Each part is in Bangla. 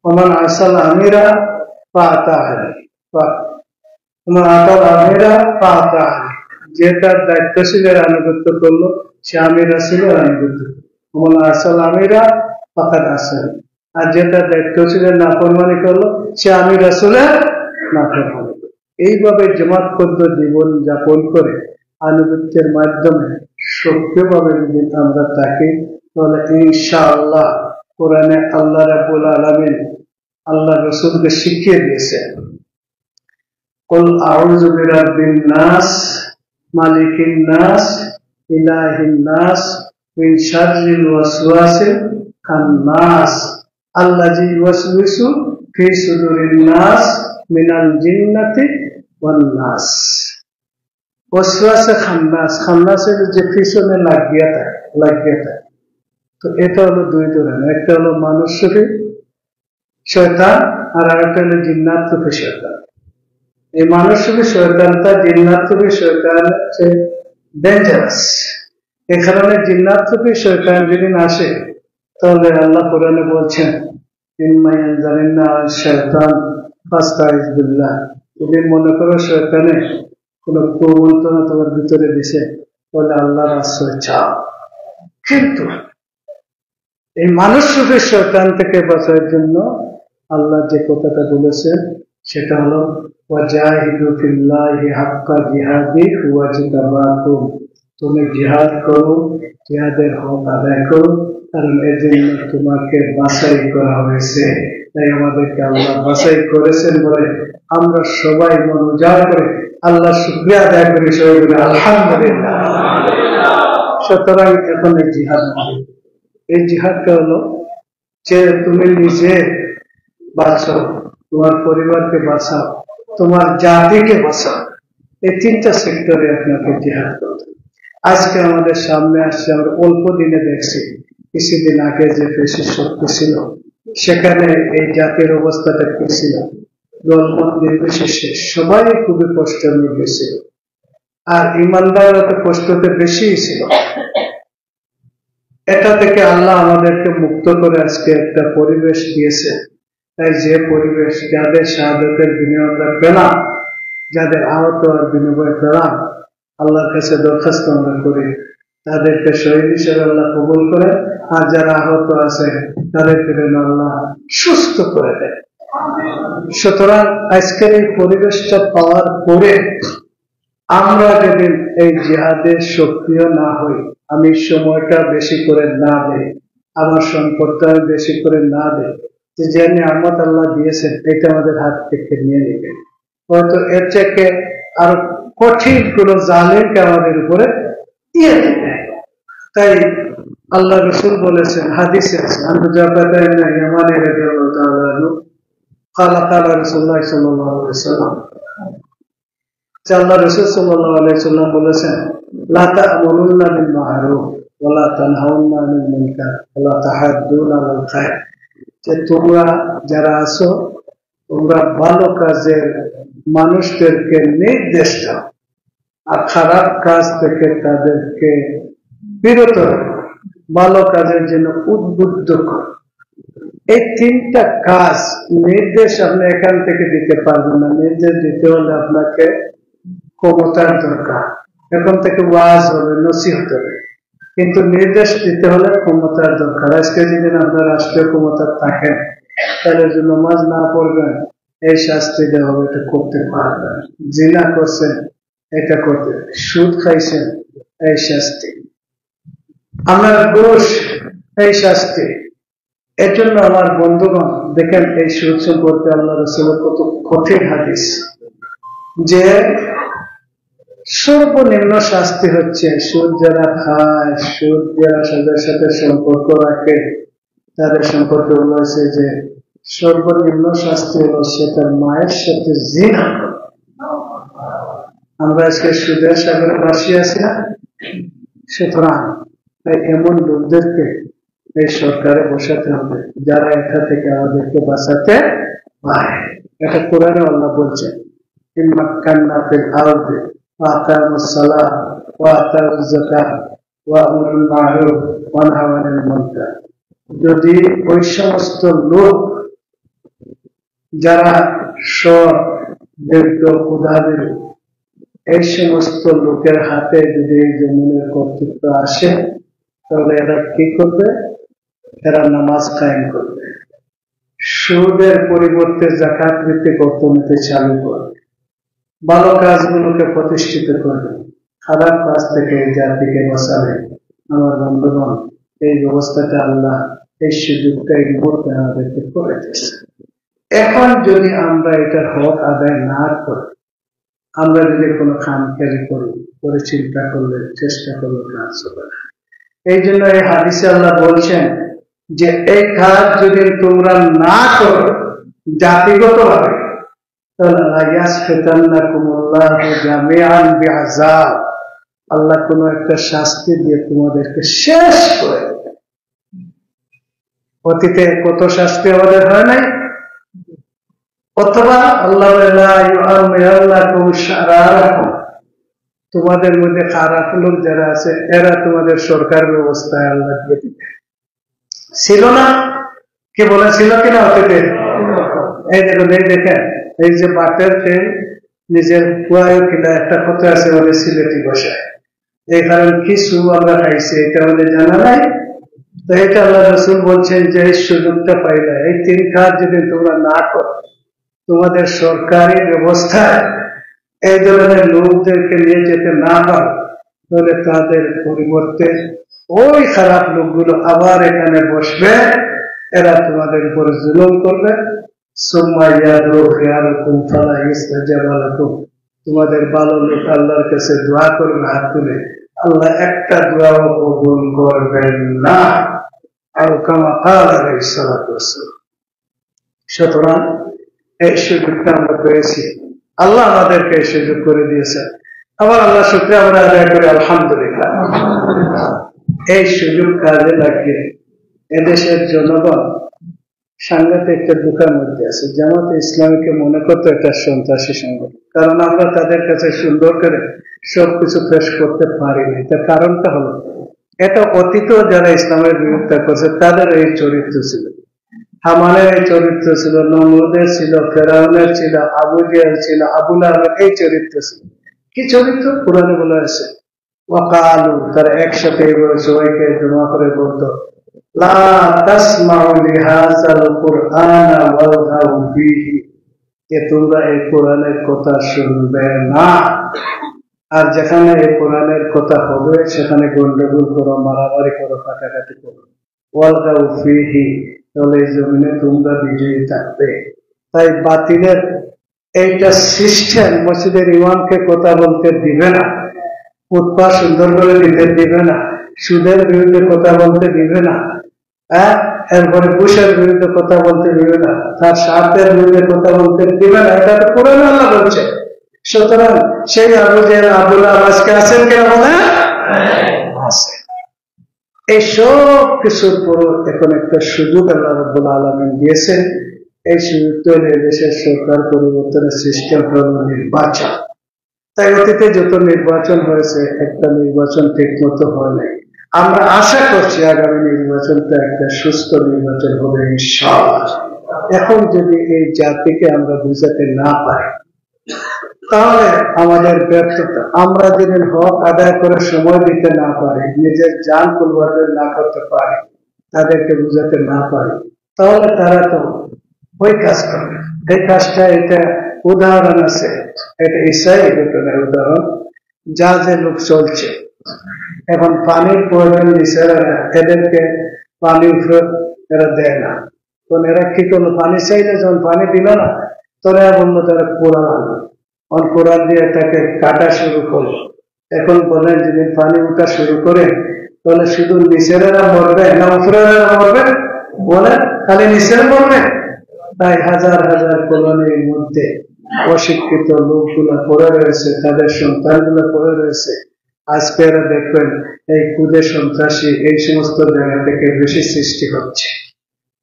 ওমান আসাল আমিরা যে তার দায়িত্বশীলের আনুগত্য করলো সে আমির রাসূলের আনুগত্য করলো। ওমান আসাল আমিরা ফাকাদ আসাল, আর যে তার দায়িত্বশীলের নাফরমানি করলো সে আমির রাসূলের নাফরমানি করলো। এইভাবে জামাতবদ্ধ জীবন যাপন করে আনুগত্যের মাধ্যমে সক্রিয়ভাবে যদি আমরা থাকি, তাহলে ইনশাআল্লাহ কোরআনে আল্লাহ রাব্বুল আলামিন আল্লাহ রাসূলকে শিখিয়ে দিয়েছে, কুল আউযু বিরাব্বিন নাস মালিকিন নাস ইলাহিন নাস মিন শাররিল ওয়াসওয়াসিল খান্নাস আল্লাযী ইউওয়াসওয়িসু ফি সুদুরিন নাস মিনাল জিন্নাতি ওয়ান নাস। ওয়াসওয়াসে খান্নাস, খান্নাসের যে পিছনে লাগিয়ে থাকে। তো এটা হলো দুই ধরনের, একটা হলো মানুষ রূপী শয়তান আর আরেকটা হলো জিন্নাত রূপী শয়তান। এই মানুষ রূপী শয়তানটা জিন্নাত রূপী শয়তান হচ্ছে ডেঞ্জারাস। এই কারণে জিন্নাত রূপী শয়তান যেদিন আসে, তাহলে আল্লাহ কোরআনে বলছেন শয়তান ফাস্তাইজ বিল্লাহ, যদি মনে করো শয়তানে কোন প্রবণতা তোমার ভিতরে দিছে, তাহলে আল্লাহর আশ্রয় চাও। কিন্তু এই মানুষ রূপী শয়তান থেকে বাঁচার জন্য আল্লাহ যে কথাটা বলেছেন সেটা হলো ওয়াজাহিদু ফিল্লাহি হাক্কা জিহাদি হুয়া জিতাবাকুম, তুমি জিহাদ করো, জিহাদের হক আদায় করো, কারণ এর জন্য তোমাকে বাছাই করা হয়েছে। তাই আমাদেরকে আল্লাহ বাছাই করেছেন বলে আমরা সবাই মন উজাড় করে আল্লাহ শুকরিয়া আদায় করি, সবাই বলে আলহামদুলিল্লাহ। সুতরাং এখন এই জিহাদ, এই জিহাদটা হলো যে তুমি নিজে বাঁচাও, তোমার পরিবারকে বাঁচাও, তোমার জাতিকে বাঁচাও। এই তিনটা সেক্টরে আপনাকে জিহাদ করতে। আজকে আমাদের সামনে আসছে, আমরা অল্প দিনে দেখছি, কিছুদিন আগে যে পেশির শক্তি ছিল, সেখানে এই জাতির অবস্থাটা কি ছিল, দলমত নির্বিশেষে সবাই খুবই কষ্টের মধ্যে ছিল, আর ইমানদাররা তো কষ্টতে বেশি ছিল। এটা থেকে আল্লাহ আমাদেরকে মুক্ত করে আজকে একটা পরিবেশ দিয়েছে। তাই যে পরিবেশ, যাদের শাহাদাতের বিনিময় আমরা পেলাম, যাদের আহত আর বিনিময় পেলাম, আল্লাহর কাছে দরখাস্ত আমরা করি তাদেরকে শহীদ হিসেবে আল্লাহ কবুল করে, আর যারা আহত আছে তাদেরকে আল্লাহ সুস্থ করে দেয়। সুতরাং আজকের এই পরিবেশটা পাওয়ার পরে আমরা যদি এই জিহাদে সক্রিয় না হই, আমি সময়টা বেশি করে না দেই, আমার সম্পদটা বেশি করে না দেই, যে নিয়ামত আল্লাহ দিয়েছেন এটা আমাদের হাত থেকে নিয়ে নেবে, হয়তো এর থেকে আরো কঠিন কোন জালিমকে আমাদের উপরে দিয়ে দেবে। তাই আল্লাহ রাসূল বলেছেন, হাদিসে আছে, আল্লাহ রাসূল সাল্লাল্লাহু আলাইহি সাল্লাম বলেছেন, লা তা'মুরুন্না বিল মা'রুফ ওয়া লা তানহাউন্না আনিল মুনকার ওয়া লা তাহাদ্দুনা আলাল খায়র, যে তোমরা যারা আছো তোমরা ভালো কাজের মানুষদেরকে নির্দেশ দাও আর খারাপ কাজ থেকে তাদেরকে বিরত রাখো, ভালো কাজের জন্য উদ্বুদ্ধ করো। এই তিনটা কাজ নির্দেশ আপনি এখান থেকে দিতে পারবেন না। নির্দেশ দিতে হলে আপনাকে ক্ষমতার দরকার, এখন থেকে ওয়াজ হবে, নসিহত হবে, কিন্তু নির্দেশ দিতে হলে ক্ষমতার দরকার। আজকে যদি আপনার রাষ্ট্রীয় ক্ষমতা থাকেন, তাহলে যে নামাজ না পড়বেন এই শাস্তি দেওয়া হবে, এটা করতে পারবেন। জিনা করছেন এটা করতে, সুদ খাইছেন এই শাস্তি, আমার দোষ এই শাস্তি। এর জন্য আমার বন্ধুগণ দেখেন, এই সুদ সম্পর্কে আল্লাহ রাসূলের কত কঠিন হাদিস, যে সর্বনিম্ন শাস্তি হচ্ছে সুদ যারা খায়, সুদ যারা তাদের সাথে সম্পর্ক রাখে, তাদের সম্পর্কে বলেছে যে সর্বনিম্ন শাস্তি হলো সে তার মায়ের সাথে জিনা। আমরা আজকে সুদের সাগরে ভাসি আছি না? সুতরাং এমন লোকদেরকে এই সরকারে বসাতে হবে যারা এটা থেকে আমাদেরকে বাঁচাতে পারে। এটা কোরআনে আল্লাহ বলছেন, ইন্নাকান্না ফিল আরদি ওয়া আকামুস সালাহ ওয়া আতাউজ যাকাত ওয়া আমরুল মা'রুফ ওয়া নাহাউ আনিল মুনকার। যদি ওই সমস্ত লোক যারা সৎ, দীর্ঘ, উদাহরণ, এই সমস্ত লোকের হাতে যদি এই জমিনের কর্তৃত্ব আসে, তাহলে এরা কি করবে? এরা নামাজ কায়েম করবে, সুদের পরিবর্তে যাকাত ভিত্তিক অর্থনীতি চালু করবে, ভালো কাজগুলোকে প্রতিষ্ঠিত করবে, খারাপ কাজ থেকে এই জাতিকে বাঁচাবে। আমার বন্ধুগণ, এই ব্যবস্থাটা আল্লাহ এই সুযোগটা এই মুহূর্তে আমাদেরকে করে দিয়েছে। এখন যদি আমরা এটার হক আদায় না করি, আমরা যদি কোনো খামখেয়ালি করি, করে চিন্তা করলে, চেষ্টা করলে কাজ হবে না। এই জন্য এই হাদিসে আল্লাহ বলছেন যে এই কাজ যদি তোমরা না করো জাতিগত ভাবে, আল্লাহ কোন একটা শাস্তি দিয়ে তোমাদেরকে শেষ করে দেবে। অতীতে কত শাস্তি আমাদের হয় নাই? অথবা আল্লাহ তোমাদের মধ্যে খারাপ লোক যারা আছে এরা তোমাদের সরকার ব্যবস্থায় আল্লাহ দিয়ে দিবে। ছিল না? কে বলেছিল কিনা অতীতে? এই দেখুন, এই দেখেন, এই যে বাটের তেল নিজের কুয়ায় কিনা একটা কথা আছে বলে সিলেটি বসায়, এই কারণ কিছু আমরা খাইছি, এটা আমাদের জানা নাই। তো এটা আল্লাহ রসুল বলছেন যে এই সুযোগটা পাইলে এই তিন কাজ যদি তোমরা না করো, তোমাদের সরকারি ব্যবস্থায় এই ধরনের লোকদেরকে নিয়ে যেতে না পারো, তাহলে তাদের পরিবর্তে ওই খারাপ লোকগুলো আবার এখানে বসবে, এরা তোমাদের উপরে জুলুম করবে। তোমাদের ভালো লোক আল্লাহর কাছে দোয়া করবে হাত তুলে, আল্লাহ একটা দোয়াও কবুল করবেন না। আর সুতরাং এই সুযোগটা আমরা পেয়েছি, আল্লাহ আমাদেরকে এই সুযোগ করে দিয়েছে। আবার আল্লাহ শুকরিয়া আমরা আদায় করি, আলহামদুলিল্লাহ। এই সুযোগ কাজে লাগিয়ে এদেশের জনগণ সাংঘাতিক একটা দুঃখের মধ্যে আছে। জামাতে ইসলামীকে মনে করতো একটা সন্ত্রাসী সংগঠন, কারণ আমরা তাদের কাছে সুন্দর করে সবকিছু পেশ করতে পারিনি। তার কারণটা হলো, এটা অতীত যারা ইসলামের বিরোধিতা করছে তাদের এই চরিত্র ছিল, হামানের এই চরিত্র ছিল, নমরুদের ছিল, ফেরাউনের ছিল, আবু জেহেল ছিল, আবু লাহাবের এই চরিত্র ছিল। কি চরিত্র? কোরআনে বলা আছে, ওয়াকালু, তারা একসাথে সবাইকে জমা করে বলতো, লা তাসমাউ লিহাযাল কুরআনা ওয়ালগাউ ফীহি, যে তোমরা এই কোরআনের কথা শুনবে না, আর যেখানে এই কোরআনের কথা হবে সেখানে গন্ডগোল করো, মারামারি করো, কাটাকাটি করো। ওয়ালগাউ ফীহি, তাহলে এই জমিনে তোমরা বিজয়ী থাকবে। তাই বাতিলের এইটা সিস্টেম, মসজিদের ইমামকে কথা বলতে দিবে না, উৎপাদ সুন্দর করে দিতে দিবে না, সুদের বিরুদ্ধে কথা বলতে দিবে না, এরপরে ঘুষের বিরুদ্ধে কথা বলতে দিবে না, তার স্বার্থের বিরুদ্ধে কথা বলতে দিবে না, এটা তো কোরআন আল্লাহ বলছে। সুতরাং সেই আবু জেহেল, আবু লাহাব আজকে আছেন কেন? বলে আছে। এই সব কিছুর পর এখন একটা সুযোগ আল্লাহ রাব্বুল আলামিন দিয়েছেন। এই সুযোগ তৈরি দেশের সরকার পরিবর্তনের সিস্টেম হল নির্বাচন। তাই অতীতে যত নির্বাচন হয়েছে, একটা নির্বাচন ঠিক মতো হয় নাই। আমরা আশা করছি আগামী নির্বাচনটা একটা সুস্থ নির্বাচন হবে ইনশাআল্লাহ। এখন যদি এই জাতিকে আমরা বুঝাতে না পারি, তাহলে আমাদের ব্যর্থতা। আমরা যদি হক আদায় করে সময় দিতে না পারি, নিজের জান কুরবানি না করতে পারি, তাদেরকে বুঝাতে না পারি, তাহলে তারা তো ওই কাজ করবে। এই কাজটা, এটা উদাহরণ আছে, এটা ইসাই ঘটনার উদাহরণ। যা যে লোক চলছে এখন, পানির প্রয়োজন নিচেরা এদেরকে পানি এরা দেয় না, তখন এরা কি করলো? পানি চাইলে যখন পানি দিল না, তোরা বললো তারা কোরআন আনলো, কোরআন দিয়ে তাকে কাটা শুরু করলো। এখন বলেন যদি পানি উঠা শুরু করে, তাহলে শুধু নিচেরা মরবে না উপরেরা মরবে? বলে খালি নিচের মরবে? তাই হাজার হাজার কলোনির মধ্যে অশিক্ষিত লোকগুলা পড়ে রয়েছে, তাদের সন্তানগুলো পড়ে রয়েছে। আজকে এরা দেখবেন এই খুদে সন্ত্রাসী এই সমস্ত জায়গা থেকে বেশি সৃষ্টি হচ্ছে।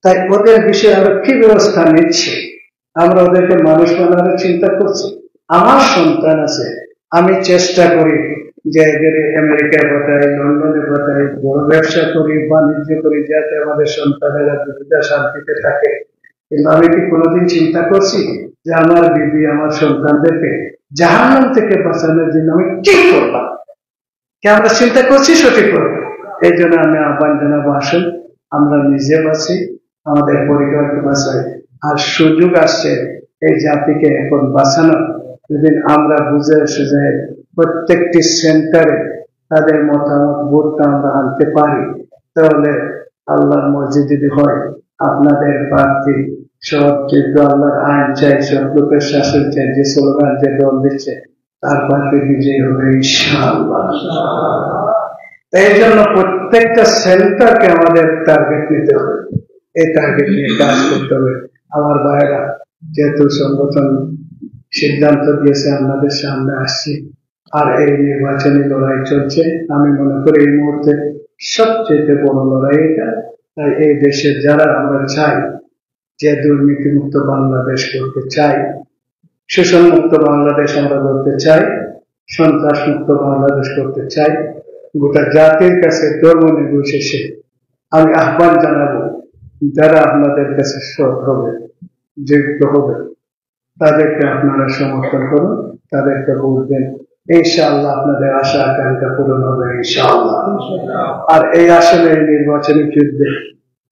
তাই ওদের বিষয়ে আমরা কি ব্যবস্থা নিচ্ছি? আমরা ওদেরকে মানুষ বানানোর চিন্তা করছি। আমার সন্তান আছে, আমি চেষ্টা করি যে এদের আমেরিকায় পাঠাই, লন্ডনে পাঠাই, বড় ব্যবসা করি, বাণিজ্য করি, যাতে আমাদের সন্তানেরা দুটা শান্তিতে থাকে। কিন্তু আমি কি কোনোদিন চিন্তা করছি যে আমার বিবি আমার সন্তানদেরকে জাহান্নাম থেকে বাঁচানোর জন্য আমি কি করলাম? কি আমরা চিন্তা করছি সঠিক করবো? এই জন্য আমি আহ্বান জানাবো, আসুন আমরা নিজে বাঁচি, আমাদের পরিবারকে বাঁচাই। আর সুযোগ আসছে এই জাতিকে এখন বাঁচানো। যদি আমরা বুঝে সুঝে প্রত্যেকটি সেন্টারে তাদের মতামত ভোটটা আমরা আনতে পারি, তাহলে আল্লাহর মর্জি যদি হয়, আপনাদের প্রার্থী সব যোগ্য, আল্লাহর আইন চাই, সব লোকের শাসন চাই, যে স্লোগান যে দল দিচ্ছে তার প্রার্থী বিজয়ী হবে ইনশাআল্লাহ। এই জন্য প্রত্যেকটা সেন্টারকে আমাদের টার্গেট নিতে হবে, এই টার্গেট নিয়ে কাজ করতে হবে। আমার ভাইয়েরা, যেহেতু সংগঠন সিদ্ধান্ত দিয়েছে আমাদের সামনে আসছি, আর এই নির্বাচনী লড়াই চলছে, আমি মনে করি এই মুহূর্তে সবচেয়ে বড় লড়াই এটা। তাই এই দেশের যারা আমরা চাই যে দুর্নীতিমুক্ত বাংলাদেশ করতে চাই, শোষণ মুক্ত বাংলাদেশ আমরা করতে চাই, সন্ত্রাস মুক্ত বাংলাদেশ করতে চাই, গোটা জাতির কাছে ধর্ম নির্বিশেষে আমি আহ্বান জানাবো, যারা আপনাদের কাছে সৎ হবে, যোগ্য হবে, তাদেরকে আপনারা সমর্থন করুন, তাদেরকে ভোট দেন। ইনশাআল্লাহ আপনাদের আশা আকাঙ্ক্ষা পূরণ হবে ইনশাআল্লাহ। আর এই আসলে এই নির্বাচনী যুদ্ধে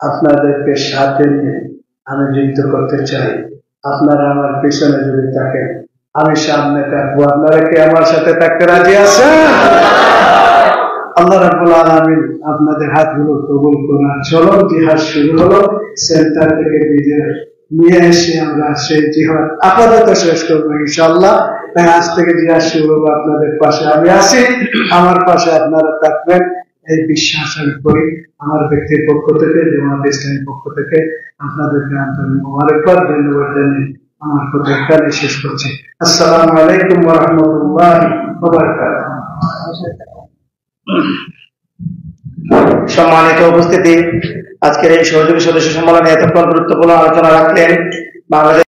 আপনাদেরকে সাথে নিয়ে আমি যুদ্ধ করতে চাই। আপনারা আমার পিছনে যদি থাকেন, আমি সামনে থাকবো। আপনারা কি আমার সাথে থাকতে রাজি আছেন? আল্লাহ রাব্বুল আলামিন আপনাদের হাতগুলো কবুল করুন। চলো, জিহাদ শুরু হলো। সেন্টার থেকে বিজয় নিয়ে এসে আমরা সেই জিহাদ আপাতত শেষ করবো ইনশাআল্লাহ। তাই আজ থেকে জিহাদ শুরু হলো, আপনাদের পাশে আমি আছি, আমার পাশে আপনারা থাকবেন, এই বিশ্বাস আমি করি। আমার ব্যক্তির পক্ষ থেকে, জামায়াত ইসলামীর পক্ষ থেকে আপনাদেরকে আন্তরিক মোবারকবাদ, ধন্যবাদ জানিয়ে আমার কথা এখানে শেষ করছি। আসসালামু আলাইকুম ওয়া রাহমাতুল্লাহি ওয়া বারাকাতুহু। সম্মানিত উপস্থিতি, আজকের এই সহযোগী সদস্য সম্মেলনে এতক্ষণ গুরুত্বপূর্ণ আলোচনা রাখলেন বাংলাদেশ